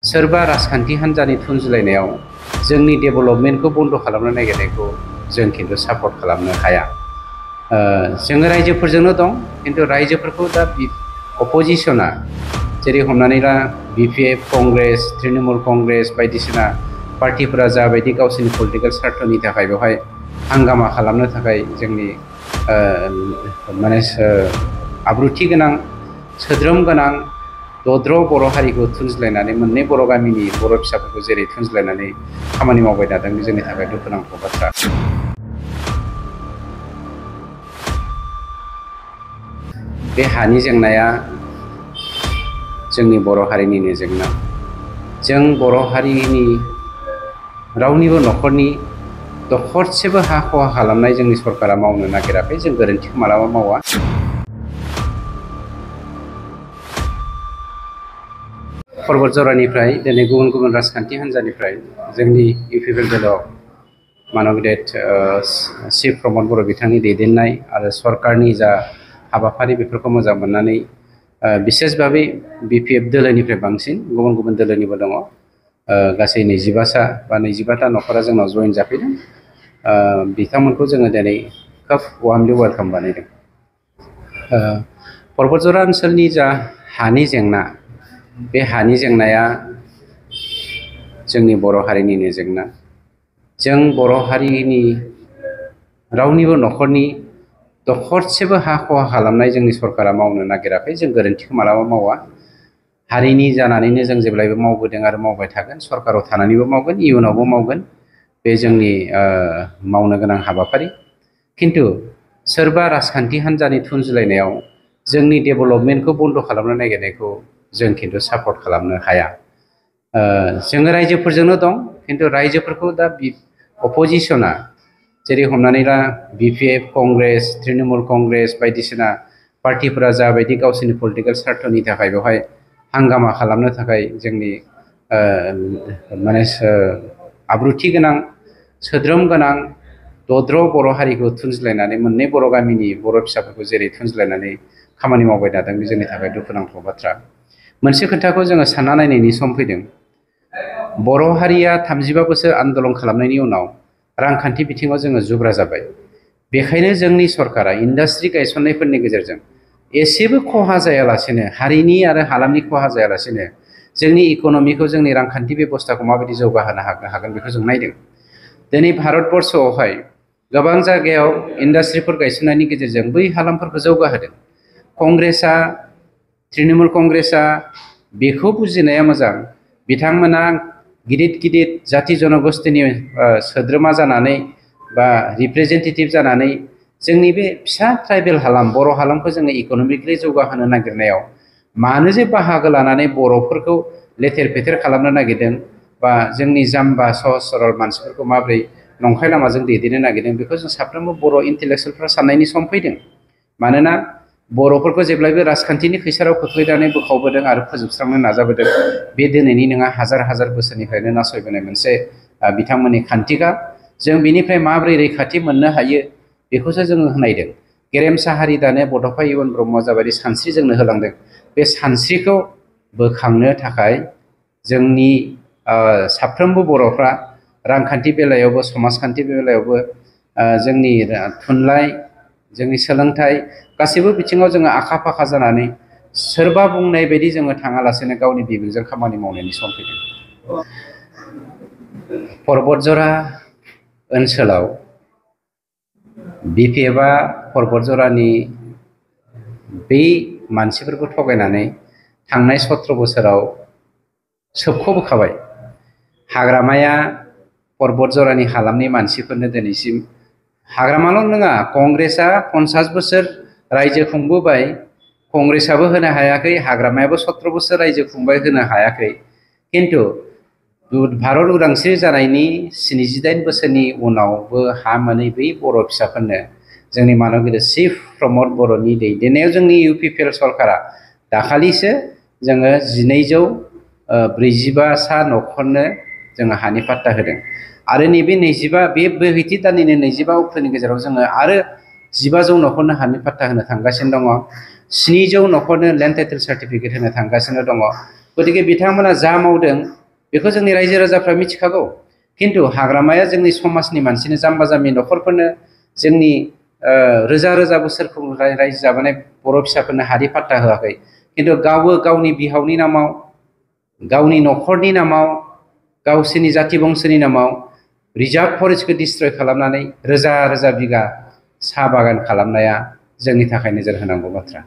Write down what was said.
सोरबा राजखान्थि हान्जानि थुनज्लायनायाव जोंनि डेभेलपमेन्टखौ बन्द खालामनो नागिरनायखौ जों खिन्थु सापर्ट खालामनो हाया। जोङो रायजोफोरजोंनो दं, खिन्थु रायजोफोरखौ दा अपोजिशना जेरै हमनानै ला बिपिएफ, कंग्रेस, तृणमूल कंग्रेस बायदिसिना पार्टिफोरा जाबायदि गावसोरनि पलिटिकेल स्वार्थनि थाखाय बेवहाय हांगामा खालामनो थाखाय जोंनि आब्रुथि गोनां, सोद्रोम गोनां दद्र बर' हारिखौ थुनज्लायनानै मोननै बर' गामिनि बर' फिसाफोरखौ जेरै थुनज्लायनानै खामानि मावबाय थादों, बे जोंनि थाखाय दुखुनांथाव बाथ्रा। बे हानि जेंनाया जोंनि बर' हारिनिनो जेंना। जों बर' हारिनि रावनिबो न'खरनि दखरसेबो हा खहा खालामनाय जोंनि सरकारा मावनो नागिराखै। जों गोरोन्थिखौ मालाबा मावा। पर्बत जरानिफ्राय दिनै गुबुन गुबुन राजखान्थि हान्जानिफ्राय जोंनि इउपिपिएल मानबदेत चिफ प्रमद बर' बिथांनि दैदेननाय आरो सरकारनि जा हाबाफारि बेफोरखौ मोजां मोननानै बिसेस भाबै बिपिएफ दोलोनिफ्राय बांसिन गुबुन गुबुन दोलोनिबो दङ, गासै 25सा बा 22ता न'खरा जोंनाव जइन जाफैदों। बिथांमोनखौ जोङो दिनै खोब वार्मलि वेलकाम बानायदों। पर्बत जरा ओनसोलनि जा हानि जेंना, बे हानि जेंनाया जोंनि बर' हारिनिनो जेंना। जों बर' हारिनि रावनिबो न'खरनि दखरसेबो हा खहा खालामनाय जोंनि सरकारा मावनो नागिराखै। जों गोरोन्थिखौ मालाबा मावा। हारिनि जानानैनो जों जेब्लायबो मावबोदों आरो मावबाय थागोन। सरकाराव थानानैबो मावगोन, इयुनावबो मावगोन। बे जोंनि मावनो गोनां हाबाफारि। खिन्थु सोरबा राजखान्थि हान्जानि थुनज्लायनायाव जोंनि डेभेलपमेन्टखौ बन्द खालामनो नागिरनायखौ जों खिन्थु सापर्ट खालामनो हाया। जोङो रायजोफोरजोंनो दं, खिन्थु रायजोफोरखौ दा अपोजिशना जेरै हमनानै ला बिपिएफ, कंग्रेस, तृणमूल कंग्रेस बायदिसिना पार्टिफोरा जाबायदि गावसोरनि पलिटिकेल स्वार्थनि थाखाय बेवहाय हांगामा खालामनो थाखाय जोंनि आब्रुथि गोनां, सोद्रोम गोनां दद्र बर' हारिखौ थुनज्लायनानै मोननै बर' गामिनि बर' फिसाफोरखौ जेरै थुनज्लायनानै खामानि मावबाय थादों, बे जोंनि थाखाय दुखुनांथाव बाथ्रा। मोनसे खोथाखौ जोङो सानना नायनायनि सम फैदों। बर' हारिया 35 बोसोर आन्दलन खालामनायनि उनाव रांखान्थि बिथिङाव जोङो जुब्रा जाबाय। बेखायनो जोंनि सरकारा इन्डास्ट्रि गायसननायफोरनि गेजेरजों एसेबो खहा जायालासेनो, हारिनि आरो हालामनि खहा जायालासेनो जोंनि इक'नमिखौ, जोंनि रांखान्थि बेबस्थाखौ माबायदि जौगाहोनो हागोन बेखौ जों नायदों। दिनै भारतबर्षआवहाय गोबां जायगायाव इन्डास्ट्रिफोर गायसननायनि गेजेरजों बै हालामफोरखौ जौगाहोदों। कंग्रेसआ, तृणमूल कंग्रेसआ बेखौ बुजिनाया मोजां। बिथांमोना गिदिर गिदिर जाथि जनगोष्ठीनि सोद्रोमा जानानै बा रिप्रेजेन्टेटिभ जानानै जोंनि बे फिसा ट्राइबेल हालाम, बर' हालामखौ जोङो इक'नमिकलि जौगाहोनो नागिरनायाव मानो जे बाहागो लानानै बर'फोरखौ लेथेर फेथेर खालामनो नागिरदों, बा जोंनि जाम्बा सहज सरल मानसिफोरखौ माबोरै नंखाय लामाजों दैदेननो नागिरदों, बेखौ जों साफ्रोमबो बर' इन्टेलेक्सुयेलफ्रा साननायनि सम फैदों। मानोना बर'फोरखौ जेब्लायबो राजखान्थिनि खैसाराव खोख्लैनानै बोखावबोदों आरो फोजोबस्रांनो नाजाबोदों। बे दिनैनि नङा, हाजार हाजार बोसोरनिफ्रायनो नासयबोनाय मोनसे बिथांमोननि खान्थिखा। जों बिनिफ्राय माबोरै रैखाथि मोननो हायो बेखौसो जोङो नायदों। गेरेमसा हारि दानाया बड'फा इउएन ब्रह्मआ जाबायदि सानस्रि जोंनो होलांदों, बे सानस्रिखौ बोखांनो थाखाय जोंनि साफ्रोमबो बर'फ्रा रांखान्थि बेलायावबो, समाजखान्थि बेलायावबो, जोंनि थुनलाइ, जोंनि सोलोंथाइ गासैबो बिथिङाव जोङो आखा फाखा जानानै सोरबा बुंनाय बायदि जोङो थाङालासेनो गावनि बिबेकजों खामानि मावनायनि सम फैदों। पर्बत जरा ओनसोलाव बिपिएफआ पर्बत जरानि बै मानसिफोरखौ थगायनानै थांनाय 17 बोसोराव सोबख'बोखाबाय। हाग्रामाया पर्बत जरानि हालामनि मानसिफोरनो दिनैसिम, हाग्रामाल' नङा, कंग्रेसआ 50 बोसोर रायजो खुंबोबाय, कंग्रेसआबो होनो हायाखै, हाग्रामायाबो 17 बोसोर रायजो खुंबाय, होनो हायाखै। खिन्थु भारत उदांस्रि जानायनि 78 बोसोरनि उनावबो हा मोनै बै बर' फिसाफोरनो जोंनि मानबदेत चिफ प्रमद बर'नि दैदेननायाव जोंनि इउपिपिएल सरकारा दाखालिसो जोङो 1245 न'खरनो जोङो हानि पाट्टा होदों। आरो नैबे बे बोहैथि दाननिनो 25 अक्ट'नि गेजेराव जोङो आरो 1500 न'खरनो हानि पाट्टा होनो थांगासिनो दङ। 700 न'खरनो लेन्ड टाइटेल सार्टिफिकेट होनो थांगासिनो दङ। गतिके बिथांमोना जा मावदों बेखौ जोंनि रायजो राजाफ्रा मिथिखागौ। खिन्थु हाग्रामाया जोंनि समाजनि मानसिनो जाम्बा जाम्बि न'खरफोरनो जोंनि रोजा रोजा बोसोरखौ रायजो जाबोनाय बर' फिसाफोरनो हारि पाट्टा होआखै। खिन्थु गावबो गावनि बिहावनि नामाव, गावनि न'खरनि नामाव, गावसोरनि जाथि बंसोनि नामाव रिजार्भ फरेस्टखौ डिस्ट्रय खालामनानै रोजा रोजा बिगा साहा बागान खालामनाया जोंनि थाखाय नोजोर होनांगौ बाथ्रा।